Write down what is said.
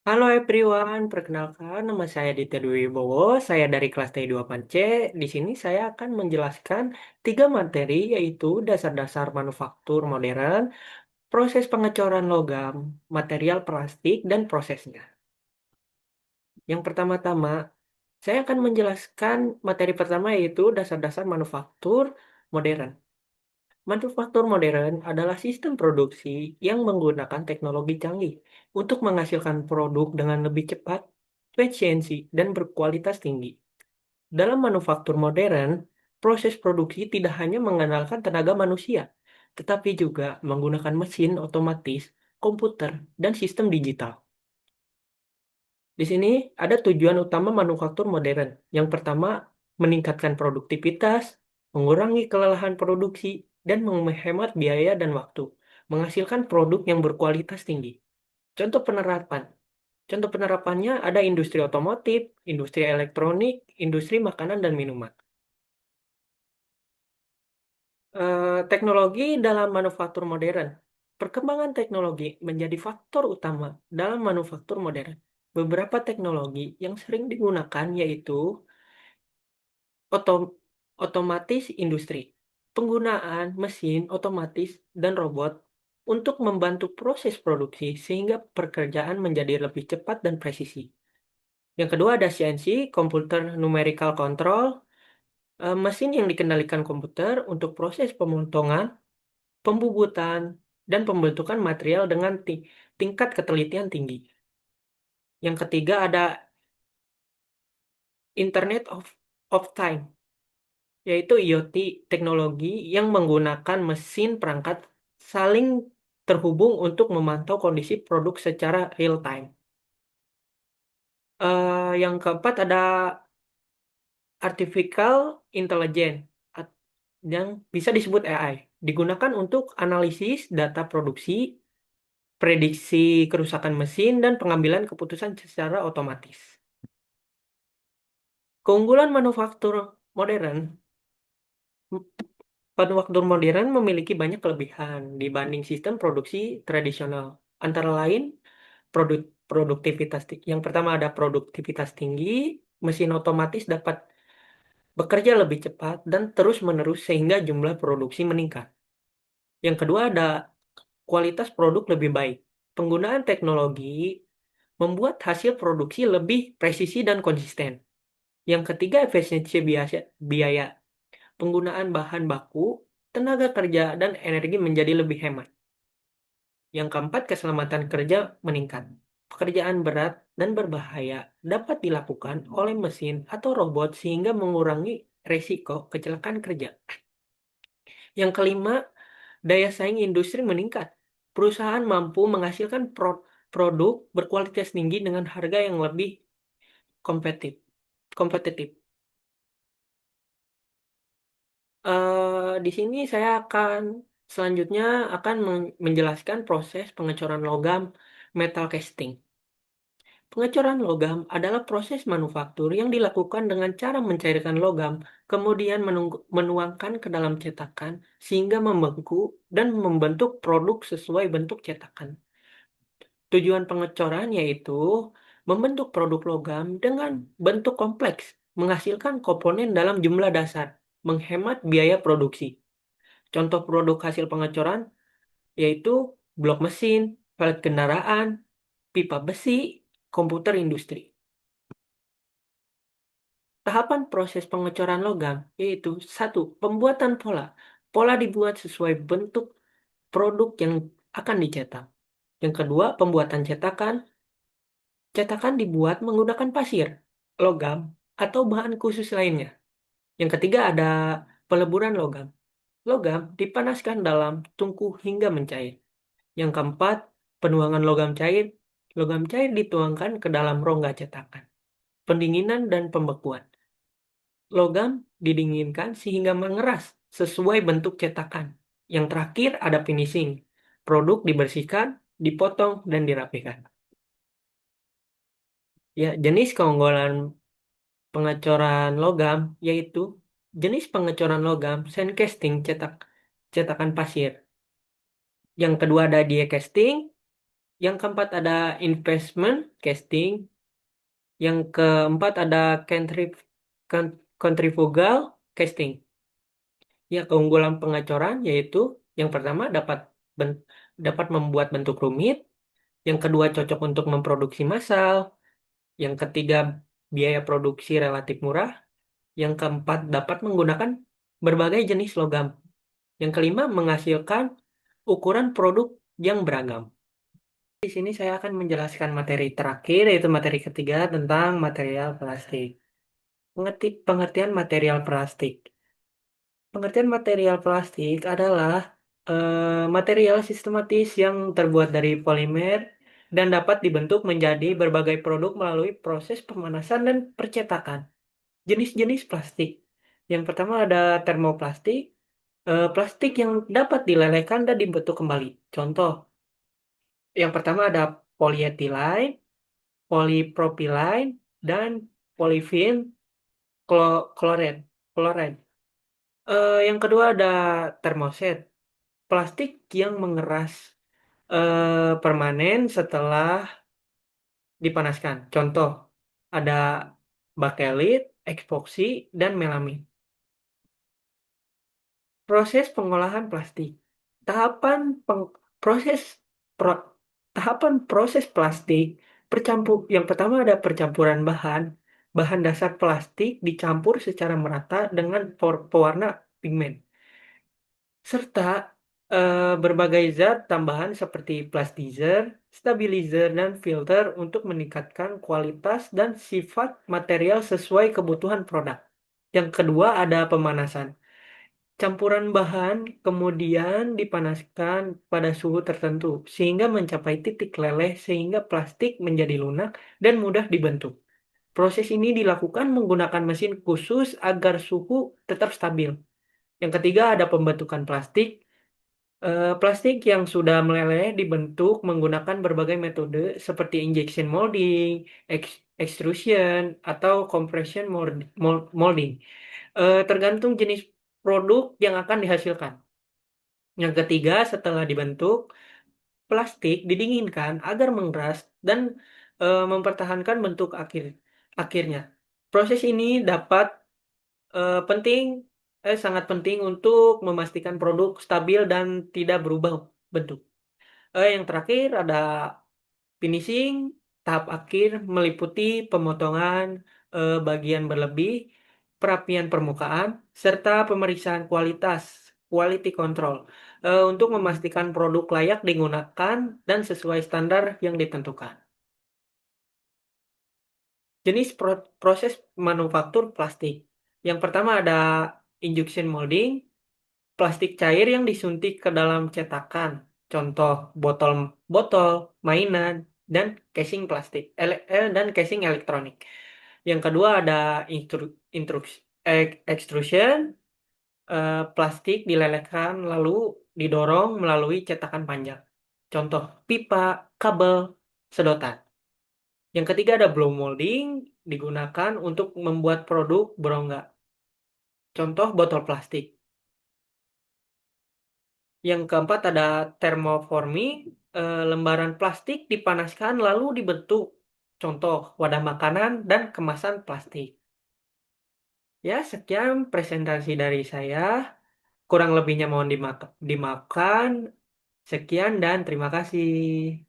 Halo everyone, perkenalkan nama saya Ditya Dwi Wibowo, saya dari kelas T28C. Di sini saya akan menjelaskan tiga materi yaitu dasar-dasar manufaktur modern, proses pengecoran logam, material plastik, dan prosesnya. Yang pertama-tama, saya akan menjelaskan materi pertama yaitu dasar-dasar manufaktur modern. Manufaktur modern adalah sistem produksi yang menggunakan teknologi canggih untuk menghasilkan produk dengan lebih cepat, efisiensi, dan berkualitas tinggi. Dalam manufaktur modern, proses produksi tidak hanya mengandalkan tenaga manusia, tetapi juga menggunakan mesin otomatis, komputer, dan sistem digital. Di sini ada tujuan utama manufaktur modern. Yang pertama, meningkatkan produktivitas, mengurangi kelelahan produksi, dan menghemat biaya dan waktu, menghasilkan produk yang berkualitas tinggi. Contoh penerapan. Contoh penerapannya ada industri otomotif, industri elektronik, industri makanan dan minuman. Teknologi dalam manufaktur modern. Perkembangan teknologi menjadi faktor utama dalam manufaktur modern. Beberapa teknologi yang sering digunakan yaitu otom- otomatis industri, penggunaan mesin otomatis dan robot untuk membantu proses produksi sehingga pekerjaan menjadi lebih cepat dan presisi. Yang kedua ada CNC, Computer Numerical Control, mesin yang dikendalikan komputer untuk proses pemotongan, pembubutan, dan pembentukan material dengan tingkat ketelitian tinggi. Yang ketiga ada Internet of Time, yaitu IoT, teknologi yang menggunakan mesin perangkat saling terhubung untuk memantau kondisi produk secara real time. Yang keempat ada Artificial Intelligence yang bisa disebut AI, digunakan untuk analisis data produksi, prediksi kerusakan mesin, dan pengambilan keputusan secara otomatis. Keunggulan modern manufaktur modern memiliki banyak kelebihan dibanding sistem produksi tradisional. Antara lain, produktivitas. Yang pertama ada produktivitas tinggi, mesin otomatis dapat bekerja lebih cepat dan terus-menerus sehingga jumlah produksi meningkat. Yang kedua ada kualitas produk lebih baik. Penggunaan teknologi membuat hasil produksi lebih presisi dan konsisten. Yang ketiga efisiensi biaya. Penggunaan bahan baku, tenaga kerja, dan energi menjadi lebih hemat. Yang keempat, keselamatan kerja meningkat. Pekerjaan berat dan berbahaya dapat dilakukan oleh mesin atau robot sehingga mengurangi resiko kecelakaan kerja. Yang kelima, daya saing industri meningkat. Perusahaan mampu menghasilkan produk berkualitas tinggi dengan harga yang lebih kompetitif. kompetitif. Di sini saya akan selanjutnya akan menjelaskan proses pengecoran logam metal casting. Pengecoran logam adalah proses manufaktur yang dilakukan dengan cara mencairkan logam, kemudian menuangkan ke dalam cetakan sehingga membeku dan membentuk produk sesuai bentuk cetakan. Tujuan pengecoran yaitu membentuk produk logam dengan bentuk kompleks, menghasilkan komponen dalam jumlah dasar, menghemat biaya produksi. Contoh produk hasil pengecoran yaitu blok mesin, pelet kendaraan, pipa besi, komputer industri. Tahapan proses pengecoran logam yaitu satu, pembuatan pola. Pola dibuat sesuai bentuk produk yang akan dicetak. Yang kedua, pembuatan cetakan. Cetakan dibuat menggunakan pasir, logam, atau bahan khusus lainnya. Yang ketiga ada peleburan logam. Logam dipanaskan dalam tungku hingga mencair. Yang keempat, penuangan logam cair. Logam cair dituangkan ke dalam rongga cetakan. Pendinginan dan pembekuan. Logam didinginkan sehingga mengeras sesuai bentuk cetakan. Yang terakhir ada finishing. Produk dibersihkan, dipotong, dan dirapikan. Ya, jenis keunggulan pengecoran logam yaitu jenis pengecoran logam sand casting cetakan pasir. Yang kedua ada die casting, Yang keempat ada investment casting. Yang keempat ada centrifugal casting. Ya, keunggulan pengacoran yaitu yang pertama ben- dapat membuat bentuk rumit, yang kedua cocok untuk memproduksi massal, yang ketiga biaya produksi relatif murah, yang keempat dapat menggunakan berbagai jenis logam, yang kelima menghasilkan ukuran produk yang beragam. Di sini saya akan menjelaskan materi terakhir yaitu materi ketiga tentang material plastik. Pengertian material plastik. Pengertian material plastik adalah material sistematis yang terbuat dari polimer dan dapat dibentuk menjadi berbagai produk melalui proses pemanasan dan percetakan. Jenis-jenis plastik. Yang pertama ada termoplastik, plastik yang dapat dilelehkan dan dibentuk kembali. Contoh, yang pertama ada polyethylene, polypropylene, dan polyvinyl chloride. Chloride. Yang kedua ada termoset, plastik yang mengeras permanen setelah dipanaskan. Contoh, ada bakelit, epoksi, dan melamin. Proses pengolahan plastik. Tahapan peng- proses pro- tahapan proses plastik yang pertama ada percampuran bahan. Bahan dasar plastik dicampur secara merata dengan pewarna pigmen serta berbagai zat tambahan seperti plastizer, stabilizer, dan filter untuk meningkatkan kualitas dan sifat material sesuai kebutuhan produk. Yang kedua ada pemanasan. Campuran bahan kemudian dipanaskan pada suhu tertentu sehingga mencapai titik leleh sehingga plastik menjadi lunak dan mudah dibentuk. Proses ini dilakukan menggunakan mesin khusus agar suhu tetap stabil. Yang ketiga ada pembentukan plastik. Plastik yang sudah meleleh dibentuk menggunakan berbagai metode seperti injection molding, extrusion, atau compression molding. Tergantung jenis produk yang akan dihasilkan. Yang ketiga, setelah dibentuk, plastik didinginkan agar mengeras dan mempertahankan bentuk akhirnya. Proses ini dapat eh, penting, sangat penting untuk memastikan produk stabil dan tidak berubah bentuk. Yang terakhir ada finishing, tahap akhir meliputi pemotongan bagian berlebih, perapian permukaan, serta pemeriksaan kualitas, quality control, untuk memastikan produk layak digunakan dan sesuai standar yang ditentukan. Jenis proses manufaktur plastik. Yang pertama ada injection molding, plastik cair yang disuntik ke dalam cetakan. Contoh botol, mainan, dan casing dan casing elektronik. Yang kedua ada extrusion, plastik dilelehkan lalu didorong melalui cetakan panjang. Contoh pipa, kabel, sedotan. Yang ketiga ada blow molding, digunakan untuk membuat produk berongga. Contoh botol plastik. Yang keempat ada thermoforming, lembaran plastik dipanaskan lalu dibentuk. Contoh wadah makanan dan kemasan plastik. Ya, sekian presentasi dari saya. Kurang lebihnya mohon dimaafkan. Sekian dan terima kasih.